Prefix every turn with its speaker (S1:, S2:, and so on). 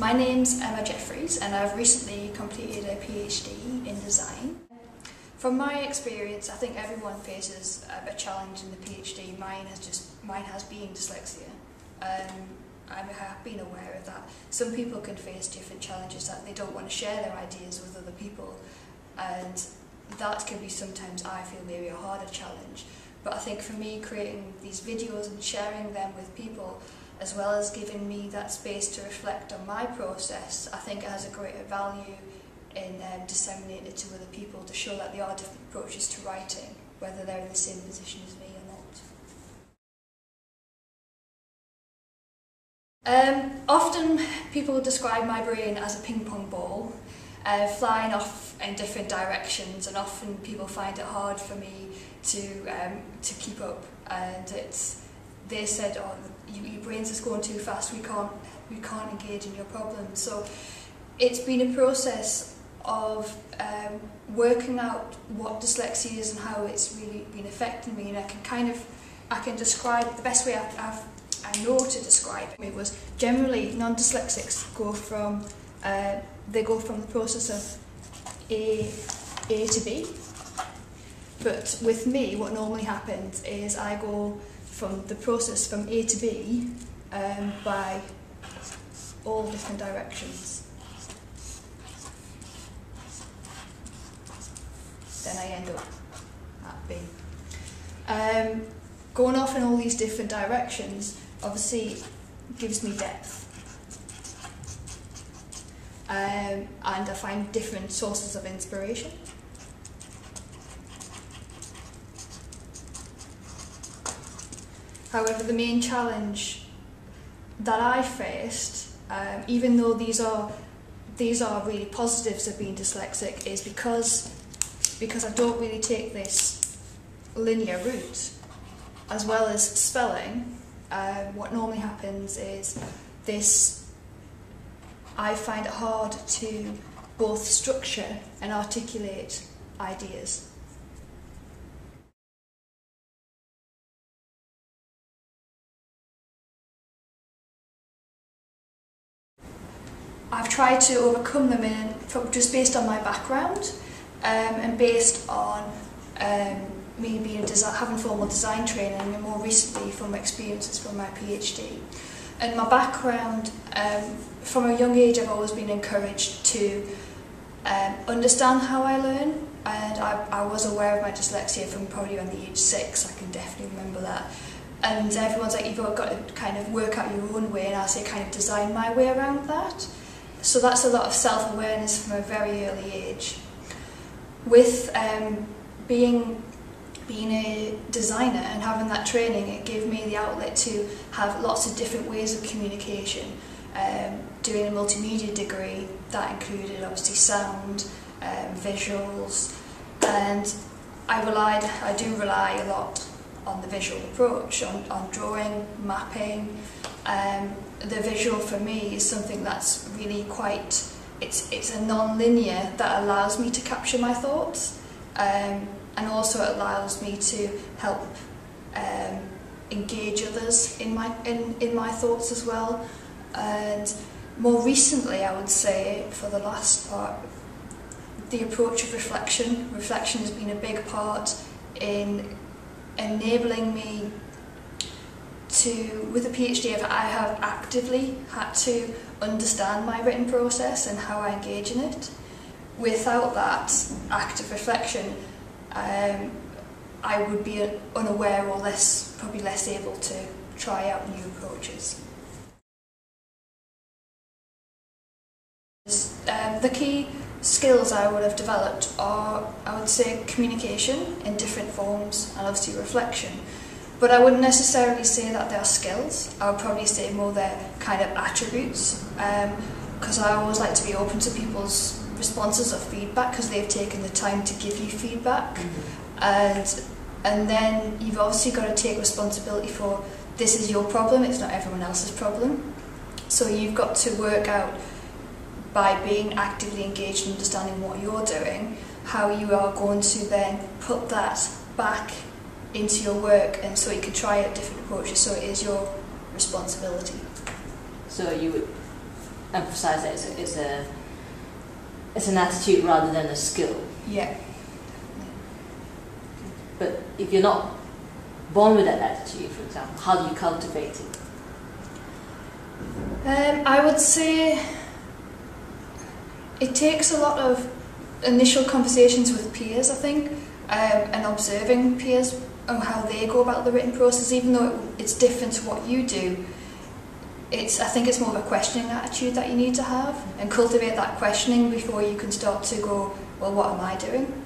S1: My name's Jefferies and I've recently completed a PhD in design. From my experience, I think everyone faces a challenge in the PhD. Mine has been dyslexia. I have been aware of that. Some people can face different challenges that they don't want to share their ideas with other people, and that can be sometimes, I feel, maybe a harder challenge. But I think for me, creating these videos and sharing them with people, as well as giving me that space to reflect on my process, I think it has a greater value in disseminating it to other people to show that there are different approaches to writing, whether they're in the same position as me or not. Often people describe my brain as a ping-pong ball, flying off in different directions, and often people find it hard for me to keep up. And they said, "Oh, your brain's just going too fast. We can't engage in your problems." So it's been a process of working out what dyslexia is and how it's really been affecting me, and I can describe the best way I know to describe it was generally non-dyslexics go from the process of A to B, but with me what normally happens is I go from the process from A to B by all different directions. Then I end up at B. Going off in all these different directions obviously gives me depth, and I find different sources of inspiration. However, the main challenge that I faced, even though these are really positives of being dyslexic, is because I don't really take this linear route, as well as spelling. What normally happens is I find it hard to both structure and articulate ideas. I've tried to overcome them just based on my background and based on me having formal design training, and more recently from experiences from my PhD. And my background, from a young age I've always been encouraged to understand how I learn, and I was aware of my dyslexia from probably around the age 6, I can definitely remember that. And everyone's like, you've got to kind of work out your own way, and I say kind of design my way around that. So that's a lot of self-awareness from a very early age. With being a designer and having that training, it gave me the outlet to have lots of different ways of communication. Doing a multimedia degree, that included obviously sound, visuals, and I do rely a lot on the visual approach, on drawing, mapping. The visual for me is something that's really quite, it's a non-linear that allows me to capture my thoughts, and also it allows me to help engage others in my thoughts as well. And more recently, I would say, for the last part, the approach of reflection. Reflection has been a big part in enabling me to, with a PhD, I have actively had to understand my written process and how I engage in it. Without that active reflection, I would be unaware or probably less able to try out new approaches. The key skills I would have developed are, I would say, communication in different forms and obviously reflection. But I wouldn't necessarily say that they're skills. I would probably say more they're kind of attributes, because I always like to be open to people's responses or feedback, because they've taken the time to give you feedback. And then you've obviously got to take responsibility for, this is your problem, it's not everyone else's problem. So you've got to work out, by being actively engaged in understanding what you're doing, how you are going to then put that back into your work, and so you can try out different approaches, so it is your responsibility.
S2: So you would emphasize that it's an attitude rather than a skill.
S1: Yeah.
S2: But if you're not born with that attitude, for example, how do you cultivate it?
S1: I would say it takes a lot of initial conversations with peers, I think, and observing peers and how they go about the written process, even though it's different to what you do. I think it's more of a questioning attitude that you need to have and cultivate that questioning before you can start to go, well, what am I doing?